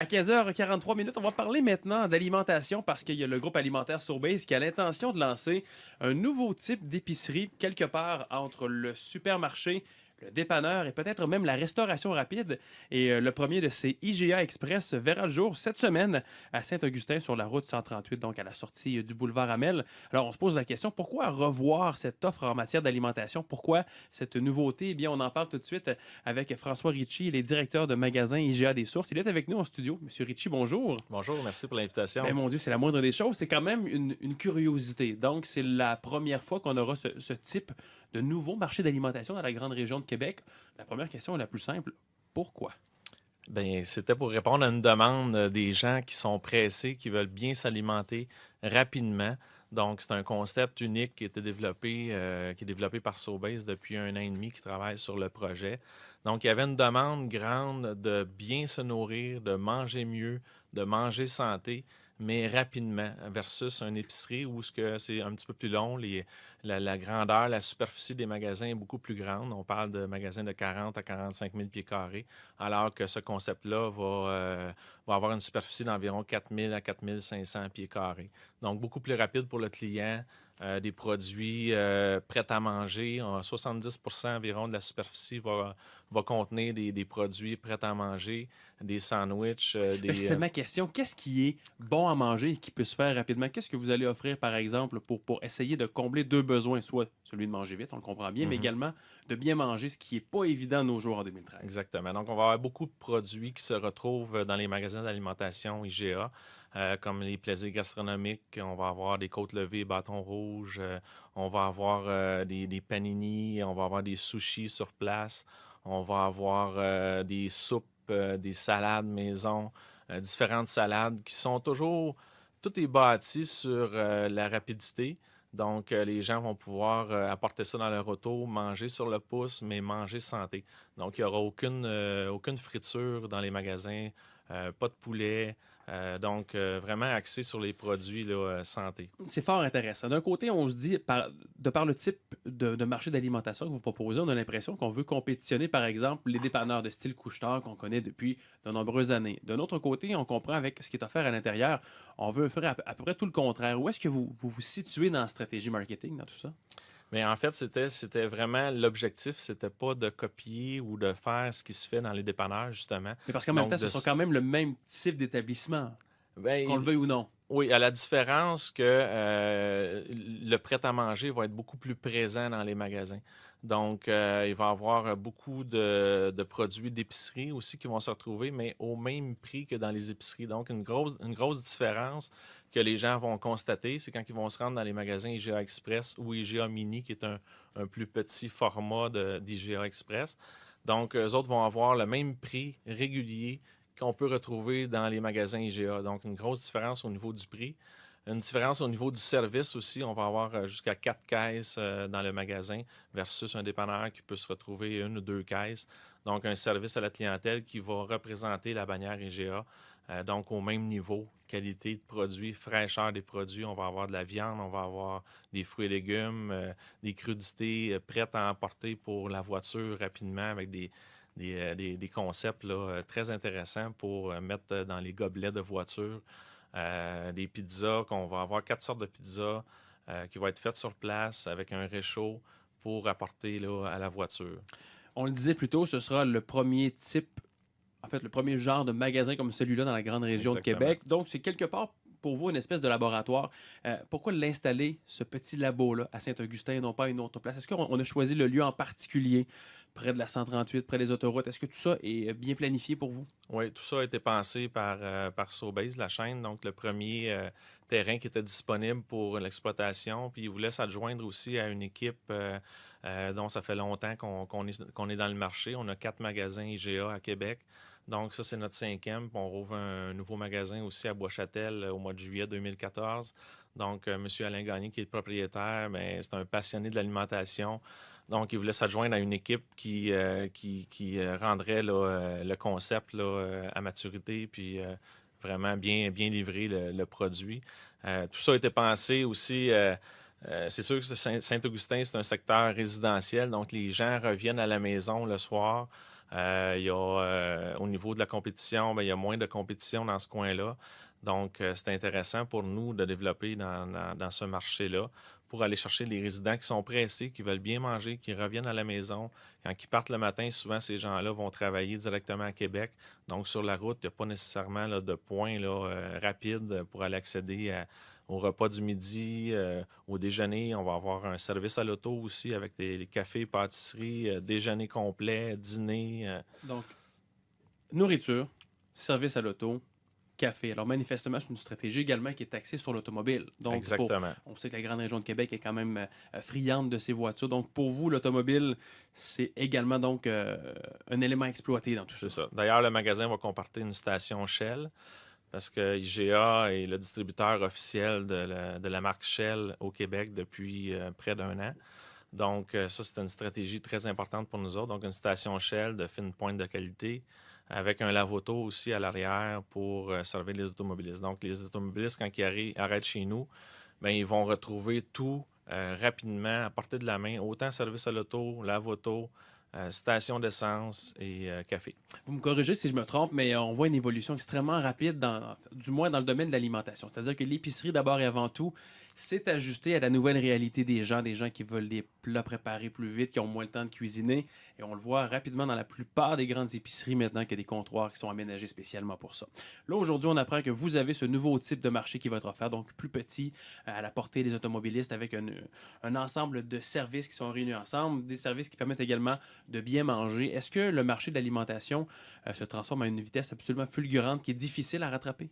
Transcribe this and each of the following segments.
À 15h43 minutes, on va parler maintenant d'alimentation parce qu'il y a le groupe alimentaire Sobeys qui a l'intention de lancer un nouveau type d'épicerie quelque part entre le supermarché, le dépanneur et peut-être même la restauration rapide. Et le premier de ces IGA Express verra le jour cette semaine à Saint-Augustin sur la route 138, donc à la sortie du boulevard Amel. Alors on se pose la question, pourquoi revoir cette offre en matière d'alimentation? Pourquoi cette nouveauté? Eh bien, on en parle tout de suite avec François Ritchie, les directeurs de magasins IGA des Sources. Il est avec nous en studio. Monsieur Ritchie, bonjour. Bonjour, merci pour Ben l'invitation. mon Dieu, c'est la moindre des choses. C'est quand même une curiosité. Donc, c'est la première fois qu'on aura ce type de nouveau marché d'alimentation dans la grande région de Québec. La première question est la plus simple. Pourquoi? Ben, c'était pour répondre à une demande des gens qui sont pressés, qui veulent bien s'alimenter rapidement. Donc, c'est un concept unique qui est développé par Sobeys depuis 1 an et demi, qui travaille sur le projet. Donc, il y avait une demande grande de bien se nourrir, de manger mieux, de manger santé, mais rapidement, versus une épicerie où c'est un petit peu plus long. La grandeur, la superficie des magasins est beaucoup plus grande. On parle de magasins de 40 à 45 000 pieds carrés, alors que ce concept-là va avoir une superficie d'environ 4 000 à 4 500 pieds carrés. Donc, beaucoup plus rapide pour le client, des produits prêts à manger. 70 environ de la superficie va contenir des produits prêts à manger, des sandwichs, Ben, c'était ma question. Qu'est-ce qui est bon à manger et qui peut se faire rapidement? Qu'est-ce que vous allez offrir, par exemple, pour essayer de combler deux besoins, soit celui de manger vite, on le comprend bien, mais Mhm. également de bien manger, ce qui n'est pas évident de nos jours en 2013. Exactement. Donc, on va avoir beaucoup de produits qui se retrouvent dans les magasins d'alimentation IGA, comme les plaisirs gastronomiques. On va avoir des côtes levées, bâtons rouges. On va avoir des panini. On va avoir des sushis sur place. On va avoir des soupes, des salades maison, différentes salades qui sont toujours... Tout est bâti sur la rapidité. Donc, les gens vont pouvoir apporter ça dans leur auto, manger sur le pouce, mais manger santé. Donc, il n'y aura aucune friture dans les magasins, pas de poulet. Vraiment axé sur les produits là, santé. C'est fort intéressant. D'un côté, on se dit, de par le type de marché d'alimentation que vous proposez, on a l'impression qu'on veut compétitionner, par exemple, les dépanneurs de style couche-tard qu'on connaît depuis de nombreuses années. D'un autre côté, on comprend avec ce qui est offert à l'intérieur, on veut faire à peu près tout le contraire. Où est-ce que vous situez dans la stratégie marketing, dans tout ça? Mais en fait, c'était vraiment l'objectif, c'était pas de copier ou de faire ce qui se fait dans les dépanneurs, justement. Mais parce qu'en même temps, Donc, ce sera quand même le même type d'établissement, qu'on le ben, veuille ou non. oui, à la différence que le prêt-à-manger va être beaucoup plus présent dans les magasins. Donc, il va y avoir beaucoup de produits d'épicerie aussi qui vont se retrouver, mais au même prix que dans les épiceries. Donc, une grosse différence que les gens vont constater, c'est quand ils vont se rendre dans les magasins IGA Express ou IGA Mini, qui est un plus petit format d'IGA Express. Donc, eux autres vont avoir le même prix régulier qu'on peut retrouver dans les magasins IGA. Donc, une grosse différence au niveau du prix. Une différence au niveau du service aussi. On va avoir jusqu'à 4 caisses dans le magasin versus un dépanneur qui peut se retrouver 1 ou 2 caisses. Donc, un service à la clientèle qui va représenter la bannière IGA. Donc, au même niveau, qualité de produits, fraîcheur des produits. On va avoir de la viande, on va avoir des fruits et légumes, des crudités prêtes à emporter pour la voiture rapidement avec des concepts là, très intéressants pour mettre dans les gobelets de voiture. Des pizzas, qu'on va avoir 4 sortes de pizzas qui vont être faites sur place avec un réchaud pour apporter là, à la voiture. On le disait plus tôt, ce sera le premier type, en fait, le premier genre de magasin comme celui-là dans la grande région de Exactement. Québec. Donc, c'est quelque part pour vous une espèce de laboratoire. Pourquoi l'installer, ce petit labo-là, à Saint-Augustin et non pas à une autre place? Est-ce qu'on a choisi le lieu en particulier, près de la 138, près des autoroutes? Est-ce que tout ça est bien planifié pour vous? Oui, tout ça a été pensé par Sobeys, la chaîne, donc le premier terrain qui était disponible pour l'exploitation. Puis ils voulaient s'adjoindre aussi à une équipe dont ça fait longtemps qu'on est dans le marché. On a 4 magasins IGA à Québec. Donc ça, c'est notre 5e. Puis on rouvre un nouveau magasin aussi à Bois-Châtel au mois de juillet 2014. Donc, M. Alain Gagné, qui est le propriétaire, ben, c'est un passionné de l'alimentation. Donc, il voulait s'adjoindre à une équipe qui rendrait là, le concept là, à maturité, puis vraiment bien livrer le produit. Tout ça a été pensé aussi. C'est sûr que Saint-Augustin, c'est un secteur résidentiel, donc les gens reviennent à la maison le soir. Au niveau de la compétition, ben, il y a moins de compétition dans ce coin-là. Donc, c'est intéressant pour nous de développer dans ce marché-là pour aller chercher les résidents qui sont pressés, qui veulent bien manger, qui reviennent à la maison. Quand ils partent le matin, souvent, ces gens-là vont travailler directement à Québec. Donc, sur la route, il n'y a pas nécessairement là, de points là, rapides pour aller accéder au repas du midi, au déjeuner. On va avoir un service à l'auto aussi avec les cafés, pâtisseries, déjeuner complet, dîner. Donc, nourriture, service à l'auto, café. Alors, manifestement, c'est une stratégie également qui est axée sur l'automobile. Donc, Exactement. on sait que la grande région de Québec est quand même friande de ces voitures. Donc, pour vous, l'automobile, c'est également donc un élément exploité dans tout C'est ça. ça. D'ailleurs, le magasin va comporter une station Shell parce que IGA est le distributeur officiel de la marque Shell au Québec depuis près d'un an. Donc, ça, c'est une stratégie très importante pour nous autres. Donc, une station Shell de fine pointe de qualité avec un lave-auto aussi à l'arrière pour servir les automobilistes. Donc, les automobilistes, quand ils arrêtent chez nous, bien, ils vont retrouver tout rapidement à portée de la main, autant service à l'auto, lave-auto, station d'essence et café. Vous me corrigez si je me trompe, mais on voit une évolution extrêmement rapide, du moins dans le domaine de l'alimentation. C'est-à-dire que l'épicerie, d'abord et avant tout, s'est ajustée à la nouvelle réalité des gens qui veulent des plats préparés plus vite, qui ont moins le temps de cuisiner. Et on le voit rapidement dans la plupart des grandes épiceries maintenant qu'il y a des comptoirs qui sont aménagés spécialement pour ça. Là, aujourd'hui, on apprend que vous avez ce nouveau type de marché qui va être offert, donc plus petit, à la portée des automobilistes, avec un ensemble de services qui sont réunis ensemble, des services qui permettent également de bien manger. Est-ce que le marché de l'alimentation se transforme à une vitesse absolument fulgurante qui est difficile à rattraper?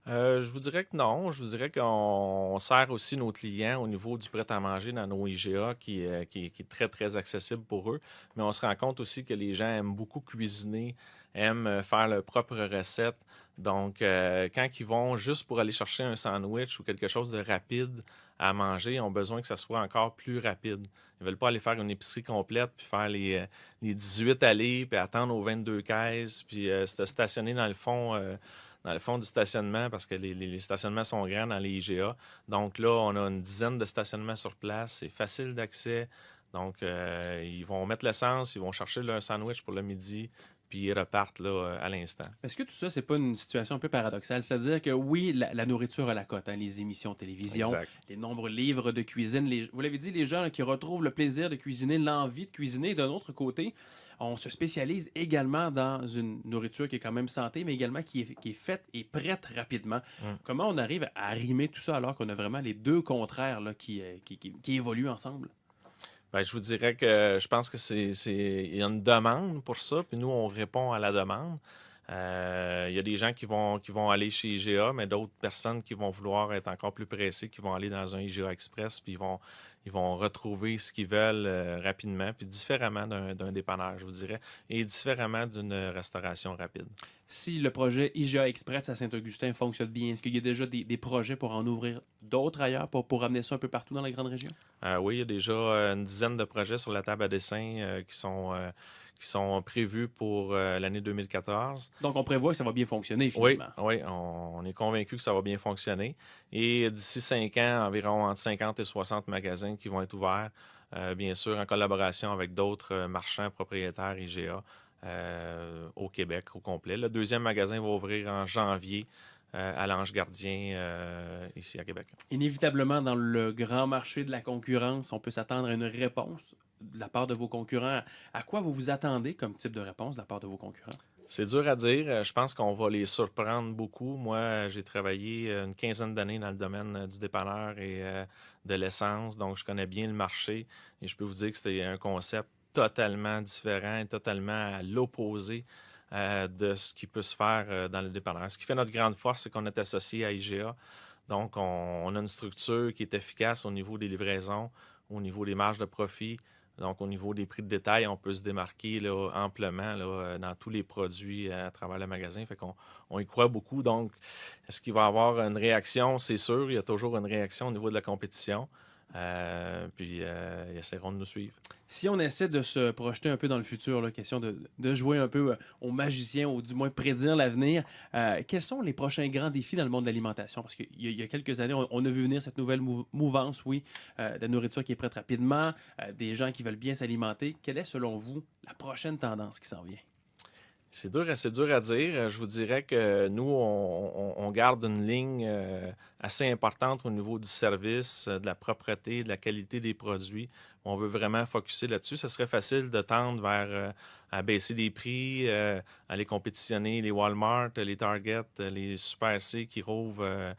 Je vous dirais que non. Je vous dirais qu'on sert aussi nos clients au niveau du prêt-à-manger dans nos IGA qui est très, très accessible pour eux. Mais on se rend compte aussi que les gens aiment beaucoup cuisiner, aiment faire leurs propres recettes. Donc, quand ils vont juste pour aller chercher un sandwich ou quelque chose de rapide à manger, ils ont besoin que ça soit encore plus rapide. Ils ne veulent pas aller faire une épicerie complète, puis faire les 18 allées, puis attendre aux 22 caisses, puis se stationner dans le fond du stationnement parce que les stationnements sont grands dans les IGA. Donc là, on a une dizaine de stationnements sur place. C'est facile d'accès. Donc, ils vont mettre l'essence, ils vont chercher leur sandwich pour le midi, puis ils repartent là, à l'instant. Est-ce que tout ça, c'est pas une situation un peu paradoxale? C'est-à-dire que oui, la nourriture à la cote, hein, les émissions de télévision, Exact. les nombreux livres de cuisine, vous l'avez dit, les gens là, qui retrouvent le plaisir de cuisiner, l'envie de cuisiner. D'un autre côté, on se spécialise également dans une nourriture qui est quand même santé, mais également qui est faite et prête rapidement. Mm. Comment on arrive à arrimer tout ça alors qu'on a vraiment les deux contraires là, qui évoluent ensemble? Ben, je vous dirais que je pense que il y a une demande pour ça, puis nous, on répond à la demande. Il y a des gens qui vont aller chez IGA, mais d'autres personnes qui vont vouloir être encore plus pressées, qui vont aller dans un IGA Express, puis ils vont retrouver ce qu'ils veulent rapidement, puis différemment d'un dépanneur, je vous dirais, et différemment d'une restauration rapide. Si le projet IGA Express à Saint-Augustin fonctionne bien, est-ce qu'il y a déjà des projets pour en ouvrir d'autres ailleurs, pour amener ça un peu partout dans la grande région? Oui, il y a déjà une dizaine de projets sur la table à dessin qui sont prévus pour l'année 2014. Donc, on prévoit que ça va bien fonctionner Oui, finalement. oui, on est convaincu que ça va bien fonctionner. Et d'ici 5 ans, environ entre 50 et 60 magasins qui vont être ouverts, bien sûr, en collaboration avec d'autres marchands propriétaires IGA au Québec au complet. Le deuxième magasin va ouvrir en janvier à l'Ange Gardien ici à Québec. Inévitablement, dans le grand marché de la concurrence, on peut s'attendre à une réponse de la part de vos concurrents. À quoi vous vous attendez comme type de réponse de la part de vos concurrents? C'est dur à dire. Je pense qu'on va les surprendre beaucoup. Moi, j'ai travaillé une quinzaine d'années dans le domaine du dépanneur et de l'essence, donc je connais bien le marché et je peux vous dire que c'est un concept totalement différent et totalement à l'opposé de ce qui peut se faire dans le dépanneur. Ce qui fait notre grande force, c'est qu'on est associé à IGA. Donc, on a une structure qui est efficace au niveau des livraisons, au niveau des marges de profit. Donc, au niveau des prix de détail, on peut se démarquer là, amplement là, dans tous les produits à travers le magasin. Fait qu'on y croit beaucoup. Donc, est-ce qu'il va y avoir une réaction? C'est sûr, il y a toujours une réaction au niveau de la compétition. Puis ils essaieront de nous suivre. Si on essaie de se projeter un peu dans le futur, là, question de jouer un peu aux magiciens ou du moins prédire l'avenir, quels sont les prochains grands défis dans le monde de l'alimentation? Parce qu'il y a quelques années, on a vu venir cette nouvelle mouvance, oui, de la nourriture qui est prête rapidement, des gens qui veulent bien s'alimenter. Quelle est, selon vous, la prochaine tendance qui s'en vient? C'est dur à dire. Je vous dirais que nous, on garde une ligne assez importante au niveau du service, de la propreté, de la qualité des produits. On veut vraiment focusser là-dessus. Ça serait facile de tendre vers à baisser les prix, aller compétitionner les Walmart, les Target, les Super C qui rouvrent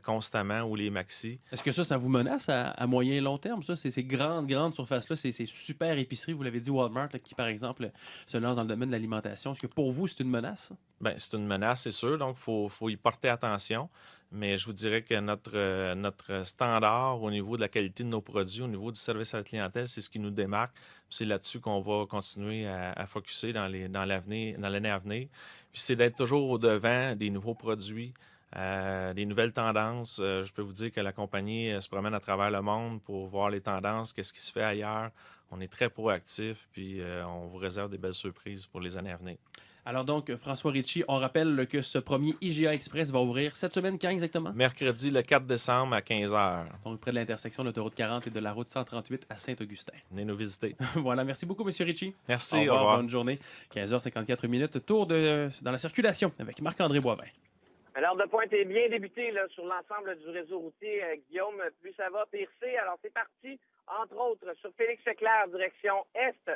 constamment ou les Maxi. Est-ce que ça vous menace à moyen et long terme, ça? Ces grandes surfaces-là, ces super épiceries, vous l'avez dit, Walmart, là, qui, par exemple, se lance dans le domaine de l'alimentation. Est-ce que pour vous, c'est une menace, ça? Bien, c'est une menace, c'est sûr, donc faut y porter attention. Mais je vous dirais que notre standard au niveau de la qualité de nos produits, au niveau du service à la clientèle, c'est ce qui nous démarque. C'est là-dessus qu'on va continuer à focusser dans l'année à venir. Puis c'est d'être toujours au-devant des nouveaux produits, des nouvelles tendances. Je peux vous dire que la compagnie se promène à travers le monde pour voir les tendances, qu'est-ce qui se fait ailleurs. On est très proactif, puis on vous réserve des belles surprises pour les années à venir. Alors donc, François Ritchie, on rappelle que ce premier IGA Express va ouvrir cette semaine, quand exactement? Mercredi, le 4 décembre à 15 h. Donc, près de l'intersection de l'autoroute 40 et de la route 138 à Saint-Augustin. Venez nous visiter. Voilà, merci beaucoup, M. Ritchie. Merci, au revoir. Bonne journée. 15h54 minutes, tour dans la circulation avec Marc-André Boivin. L'heure de pointe est bien débutée là, sur l'ensemble du réseau routier. Guillaume, plus ça va, pire c'est. Alors, c'est parti, entre autres, sur Félix-Leclerc, direction Est,